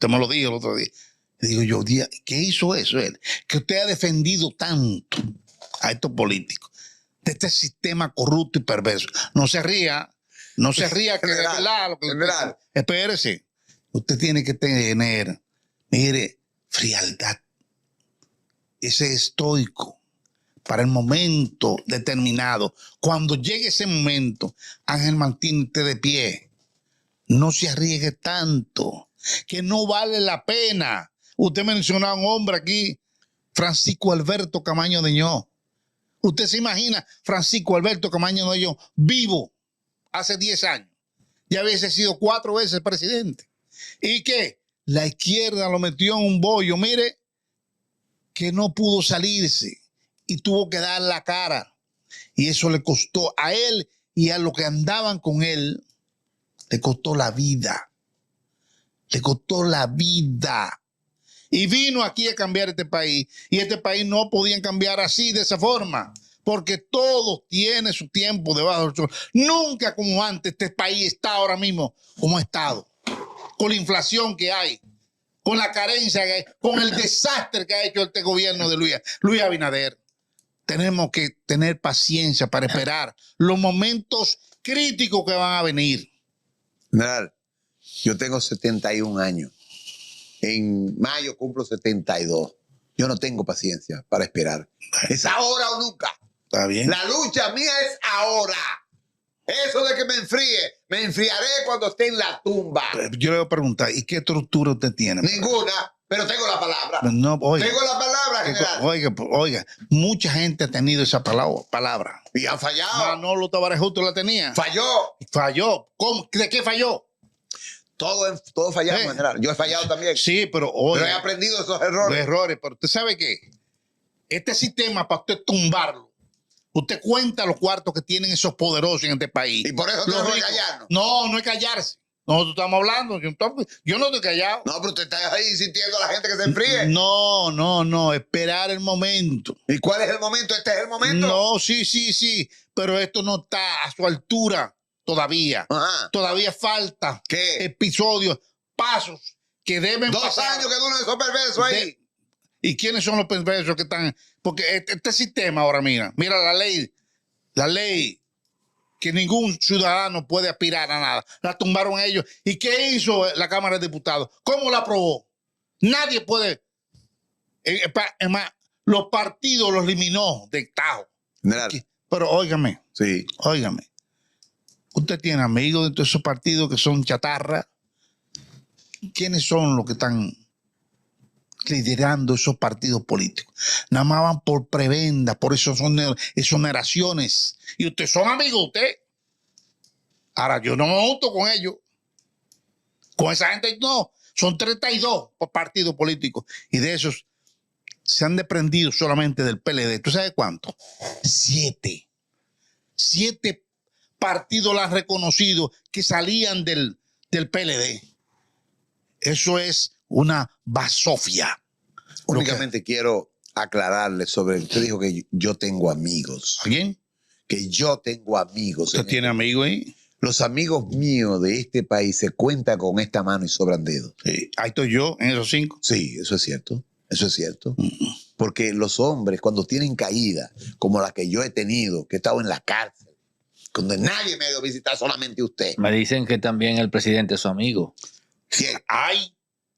Usted me lo dijo el otro día. Y digo yo, ¿qué hizo eso él? Que usted ha defendido tanto a estos políticos de este sistema corrupto y perverso. No se ría que de verdad lo que usted, espérese. Usted tiene que tener, mire, frialdad. Ese estoico para el momento determinado. Cuando llegue ese momento, Ángel Martínez esté de pie. No se arriesgue tanto, que no vale la pena. Usted mencionó a un hombre aquí, Francisco Alberto Camaño Deñó. Usted se imagina Francisco Alberto Camaño Deñó vivo hace 10 años. Ya hubiese sido 4 veces presidente. ¿Y qué? La izquierda lo metió en un bollo, mire, que no pudo salirse y tuvo que dar la cara. Y eso le costó a él y a los que andaban con él, le costó la vida. Le costó la vida. Y vino aquí a cambiar este país. Y este país no podían cambiar así, de esa forma. Porque todo tiene su tiempo debajo del sol. Nunca como antes este país está ahora mismo como ha estado. Con la inflación que hay. Con la carencia que hay. Con el desastre que ha hecho este gobierno de Luis Abinader. Tenemos que tener paciencia para esperar los momentos críticos que van a venir. General, yo tengo 71 años. En mayo cumplo 72. Yo no tengo paciencia para esperar. Es ahora o nunca. Está bien. La lucha mía es ahora. Eso de que me enfriaré cuando esté en la tumba. Yo le voy a preguntar, ¿y qué estructura usted tiene? Ninguna, pero tengo la palabra. No, oiga, tengo la palabra, general. Oiga, mucha gente ha tenido esa palabra. Y han fallado. Manolo Tavares Justo la tenía. Falló. ¿Cómo? ¿De qué falló? Todo fallamos, general. Yo he fallado también. Sí, pero he aprendido esos errores. Pero usted sabe qué. Este sistema, para usted tumbarlo, usted cuenta los cuartos que tienen esos poderosos en este país. Y por eso tenemos que callarnos. No es callarse. Nosotros estamos hablando. Yo no estoy callado. No, pero usted está ahí sintiendo a la gente que se enfríe. No. Esperar el momento. ¿Y cuál es el momento? ¿Este es el momento? No, sí. Pero esto no está a su altura todavía. Ajá. Todavía falta episodios, pasos que deben 2 pasar. años que duran esos perversos ahí. ¿Y quiénes son los perversos que están? Porque este sistema ahora, mira la ley que ningún ciudadano puede aspirar a nada. La tumbaron ellos. ¿Y qué hizo la Cámara de Diputados? ¿Cómo la aprobó? Nadie puede. Los partidos los eliminó de tajo. Pero óigame. Sí. Óigame. Usted tiene amigos de todos esos partidos que son chatarra. ¿Quiénes son los que están liderando esos partidos políticos? Nada más van por prebenda, por eso son exoneraciones. Y ustedes son amigos de usted. Ahora, yo no me junto con ellos. Con esa gente no. Son 32 partidos políticos. Y de esos se han desprendido solamente del PLD. ¿Tú sabes cuánto? 7. 7 partidos la han reconocido que salían del PLD. Eso es una basofia. Únicamente quiero aclararle sobre... Usted dijo que yo tengo amigos. ¿Quién? Que yo tengo amigos. ¿Usted tiene amigos ahí? Los amigos míos de este país se cuentan con esta mano y sobran dedos. Sí. Ahí estoy yo, en esos 5. Sí, eso es cierto. Eso es cierto. Porque los hombres, cuando tienen caída, como la que yo he tenido, que he estado en la cárcel, donde nadie me ha ido a visitar, solamente usted. Me dicen que también el presidente es su amigo. ¿Quién? Ay.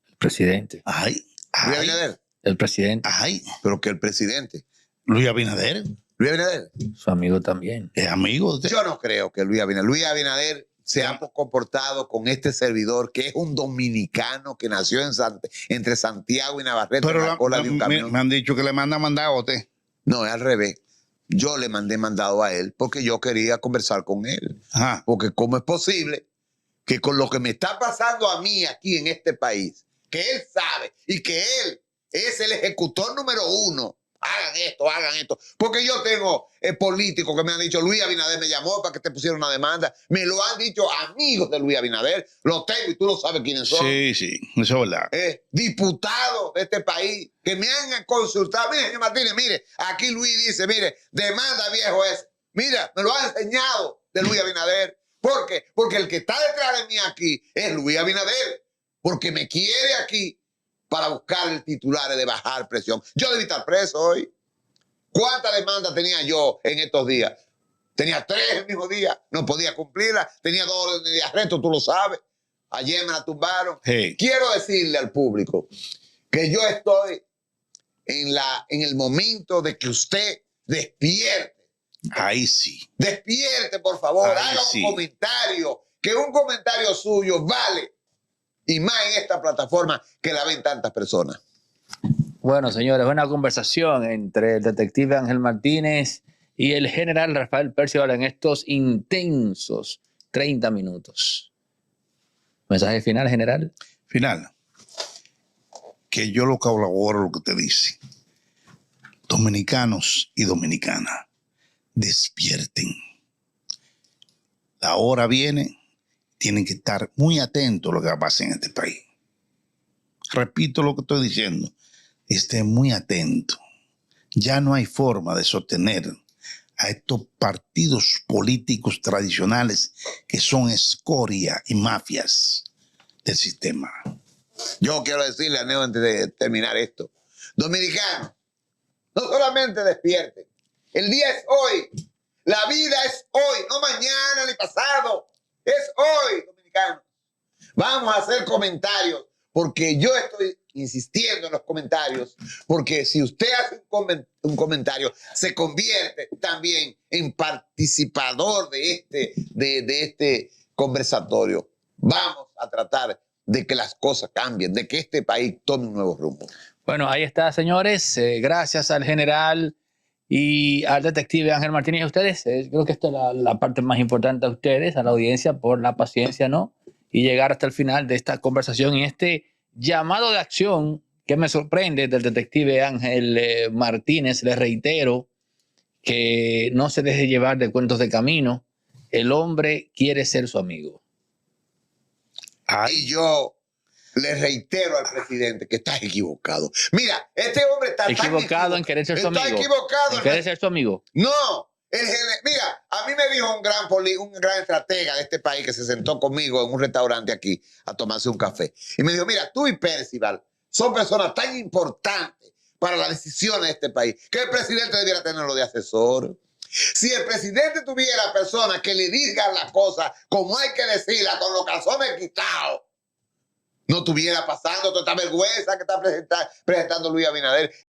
El presidente. Ay. Luis Abinader. El presidente. Ay. Pero que el presidente. Luis Abinader. Luis Abinader. Su amigo también. ¿Es amigo de usted? Yo no creo que Luis Abinader se ha comportado con este servidor, que es un dominicano que nació entre Santiago y Navarrete. Pero en la cola de un camión. me han dicho que le manda mandado a usted. No, es al revés. Yo le mandé mandado a él porque yo quería conversar con él. Ajá. Porque cómo es posible que con lo que me está pasando a mí aquí en este país, que él sabe y que él es el ejecutor número 1. Hagan esto. Porque yo tengo políticos que me han dicho, Luis Abinader me llamó para que te pusiera una demanda. Me lo han dicho amigos de Luis Abinader. Lo tengo y tú lo sabes quiénes son. Sí, eso es verdad. Diputados de este país que me han consultado. Mire, señor Martínez, mire, aquí Luis dice, mire, demanda viejo ese. Mira, me lo ha enseñado de Luis Abinader. ¿Por qué? Porque el que está detrás de mí aquí es Luis Abinader. porque me quiere aquí para buscar el titular de bajar presión. Yo debí estar preso hoy. ¿Cuántas demandas tenía yo en estos días? Tenía 3 el mismo día, no podía cumplirla. Tenía 2 órdenes de arresto, tú lo sabes. Ayer me la tumbaron. Hey. Quiero decirle al público que yo estoy en el momento de que usted despierte. Ahí sí. Despierte, por favor. Ahí Haga sí. un comentario. Que un comentario suyo vale. Y más en esta plataforma que la ven tantas personas. Bueno, señores, una conversación entre el detective Ángel Martínez y el general Rafael Percival en estos intensos 30 minutos. ¿Mensaje final, general? Final. Que yo lo colaboro lo que te dice. Dominicanos y dominicanas, despierten. La hora viene, tienen que estar muy atentos a lo que pasa en este país. Repito lo que estoy diciendo. Estén muy atentos. Ya no hay forma de sostener a estos partidos políticos tradicionales que son escoria y mafias del sistema. Yo quiero decirle a Neo antes de terminar esto. Dominicanos, no solamente despierten. El día es hoy. La vida es hoy, no mañana ni pasado. Es hoy, dominicanos. Vamos a hacer comentarios, porque yo estoy insistiendo en los comentarios, porque si usted hace un comentario, se convierte también en participador de este conversatorio. Vamos a tratar de que las cosas cambien, de que este país tome un nuevo rumbo. Bueno, ahí está, señores. Gracias al general y al detective Ángel Martínez y a ustedes. Creo que esta es la parte más importante a ustedes, a la audiencia, por la paciencia, ¿no? Y llegar hasta el final de esta conversación y este llamado de acción que me sorprende del detective Ángel Martínez. Les reitero que no se deje llevar de cuentos de camino. El hombre quiere ser su amigo. Y yo le reitero al presidente que estás equivocado. Mira, este hombre está Equivocado en querer ser su amigo. Está equivocado en querer ser su amigo. No. Mira, a mí me dijo un gran estratega de este país que se sentó conmigo en un restaurante aquí a tomarse un café. Y me dijo, mira, tú y Percival son personas tan importantes para las decisiones de este país que el presidente debiera tenerlo de asesor. Si el presidente tuviera personas que le digan las cosas como hay que decirlas, con los calzones quitados, no estuviera pasando toda esta vergüenza que está presentando Luis Abinader.